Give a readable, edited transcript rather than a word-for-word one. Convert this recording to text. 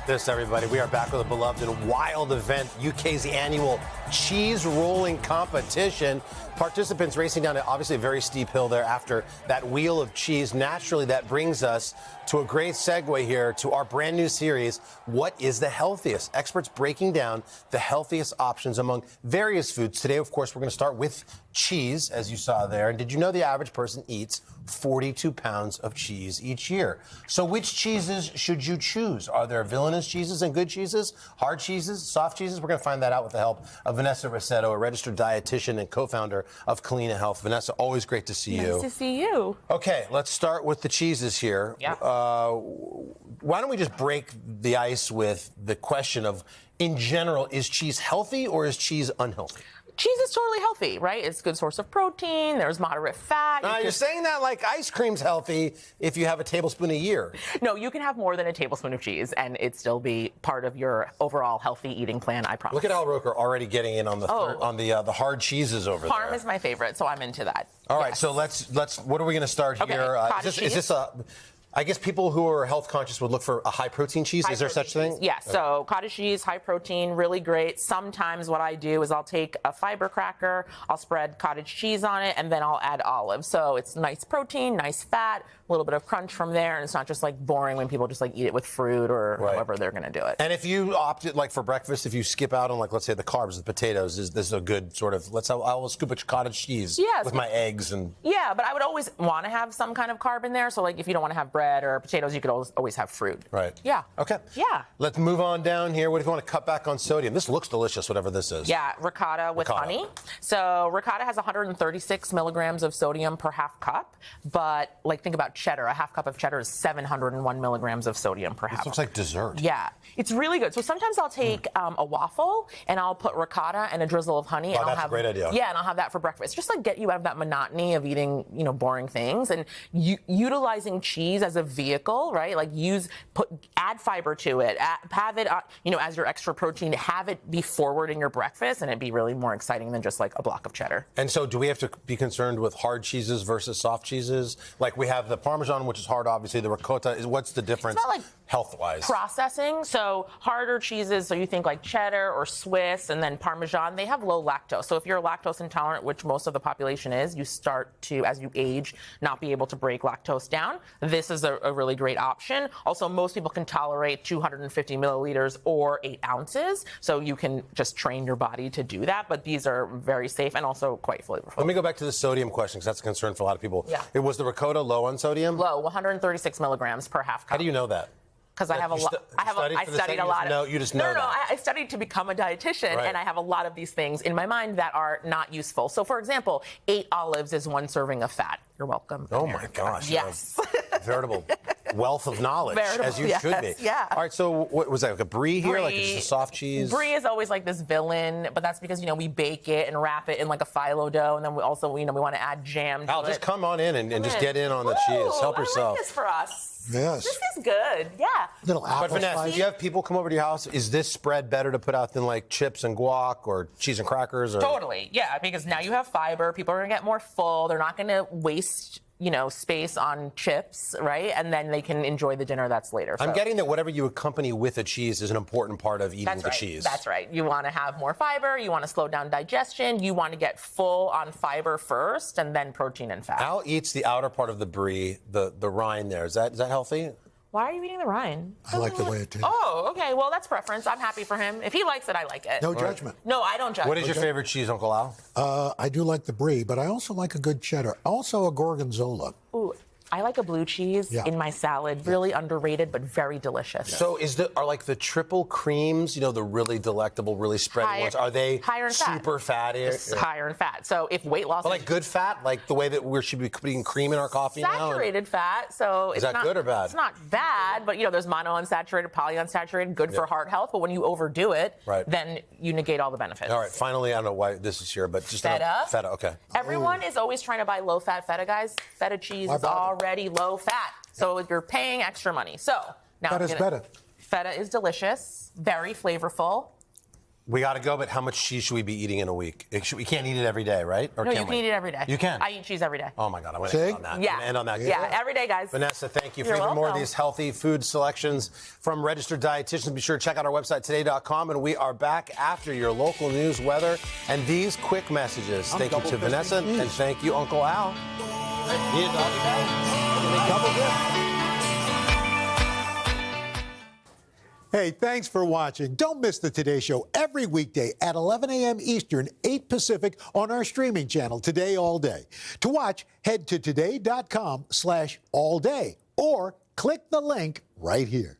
this, everybody. We are back with a beloved and wild event, UK's annual cheese rolling competition. Participants racing down obviously a very steep hill there after that wheel of cheese. Naturally, that brings us to a great segue here to our brand new series, What is the Healthiest? Experts breaking down the healthiest options among various foods. Today, of course, we're going to start with cheese, as you saw there. And did you know the average person eats 42 pounds of cheese each year? So which cheeses should you choose? Are there villainous cheeses and good cheeses, hard cheeses, soft cheeses? We're going to find that out with the help of Vanessa Rissetto, a registered dietitian and co-founder of Culina Health. Vanessa, always great to see you. Nice to see you. Okay, let's start with the cheeses here. Yeah. Why don't we just break the ice with the question of, in general, is cheese healthy or is cheese unhealthy? Cheese is totally healthy, right? It's a good source of protein. There's moderate fat. You're saying that like ice cream's healthy if you have a tablespoon a year. No, you can have more than a tablespoon of cheese and it still be part of your overall healthy eating plan, I promise. Look at Al Roker already getting in on the the hard cheeses over there. Parm is my favorite, so I'm into that. All right, so let's what are we going to start here? Is this a I guess people who are health conscious would look for a high protein cheese. Is there such thing? Yeah, so cottage cheese, high protein, really great. Sometimes what I do is I'll take a fiber cracker, I'll spread cottage cheese on it, and then I'll add olives. So it's nice protein, nice fat, a little bit of crunch from there, and it's not just like boring when people just like eat it with fruit or however they're going to do it. And if you opted like for breakfast, if you skip out on like let's say the carbs, the potatoes, is this a good sort of I'll scoop a cottage cheese with my eggs and but I would always want to have some kind of carb in there. So like if you don't want to have bread or potatoes, you could always have fruit. Right. Yeah. Okay. Yeah. Let's move on down here. What if you want to cut back on sodium? This looks delicious, whatever this is. Yeah, ricotta with honey. So ricotta has 136 milligrams of sodium per half cup, but like think about cheddar. A half cup of cheddar is 701 milligrams of sodium per half. This looks like dessert. Yeah, it's really good. So sometimes I'll take a waffle and I'll put ricotta and a drizzle of honey. And that's a great idea. Yeah, and I'll have that for breakfast. Just like get you out of that monotony of eating, boring things and utilizing cheese as a vehicle, right? Like add fiber to it, have it, as your extra protein, have it be forward in your breakfast, and it'd be really more exciting than just like a block of cheddar. And so, do we have to be concerned with hard cheeses versus soft cheeses? Like we have the Parmesan, which is hard, obviously. The ricotta what's the difference? It's not like health-wise. Processing. So harder cheeses, so you think like cheddar or Swiss and then Parmesan, they have low lactose. So if you're lactose intolerant, which most of the population is, you start to, as you age, not be able to break lactose down. This is a really great option. Also, most people can tolerate 250 milliliters or 8 ounces. So you can just train your body to do that. But these are very safe and also quite flavorful. Let me go back to the sodium question because that's a concern for a lot of people. Yeah. Was the ricotta low on sodium? Low, 136 milligrams per half cup. How do you know that? Because I have a lot. I studied a lot. You just know. No. I studied to become a dietitian, and I have a lot of these things in my mind that are not useful. So, for example, 8 olives is 1 serving of fat. You're welcome. Oh my gosh! Yes. Veritable wealth of knowledge, as you should be. Yeah. All right. So, what was that? Like a brie here? Brie. Like it's a soft cheese? Brie is always like this villain, but that's because we bake it and wrap it in like a philo dough, and then we also we want to add jam to Al, just come on in and just get in on the Ooh, cheese. Help yourself. I like this for us. Yes. This is good. Yeah. Little apple But Vanessa, if you have people come over to your house, is this spread better to put out than like chips and guac or cheese and crackers? Or? Totally. Yeah, because now you have fiber. People are going to get more full. They're not going to waste space on chips, right? And then they can enjoy the dinner that's later. I'm getting that whatever you accompany with a cheese is an important part of eating the cheese. That's right. You want to have more fiber. You want to slow down digestion. You want to get full on fiber first and then protein and fat. Al eats the outer part of the brie, the rind there. Is that healthy? Why are you eating the rind? I like the way it tastes. Oh, okay. Well, that's preference. I'm happy for him. If he likes it, I like it. No judgment. No, I don't judge. What is your favorite cheese, Uncle Al? I do like the brie, but I also like a good cheddar. Also a gorgonzola. Ooh, I like a blue cheese in my salad. Really underrated, but very delicious. So are like the triple creams, the really delectable, really spready ones, are they higher in super fatty? It's higher in fat. So if weight loss But like good fat, like the way that we should be putting cream in our coffee now? Saturated fat. So is that good or bad? It's not bad, but there's monounsaturated, polyunsaturated, good for heart health. But when you overdo it, then you negate all the benefits. All right, finally, I don't know why this is here, but just feta. Feta, okay. Everyone is always trying to buy low-fat feta, guys. Feta cheese is already low fat, so you're paying extra money. So now Feta's better. Feta is delicious, very flavorful. We got to go, but how much cheese should we be eating in a week? We can't eat it every day, right? Or No, can you can we? eat it every day. You can? I eat cheese every day. Oh, my God. I want to end on that. Yeah. End on that. Yeah, every day, guys. Vanessa, thank you. For You're even more of welcome. these healthy food selections from registered dietitians, be sure to check out our website, today.com. And we are back after your local news, weather, and these quick messages. Thank you to Vanessa, and thank you, Uncle Al. Need a doggy bag? Double dip. Hey, thanks for watching. Don't miss the Today Show every weekday at 11 a.m. Eastern, 8 Pacific on our streaming channel, Today All Day. To watch, head to today.com/allday or click the link right here.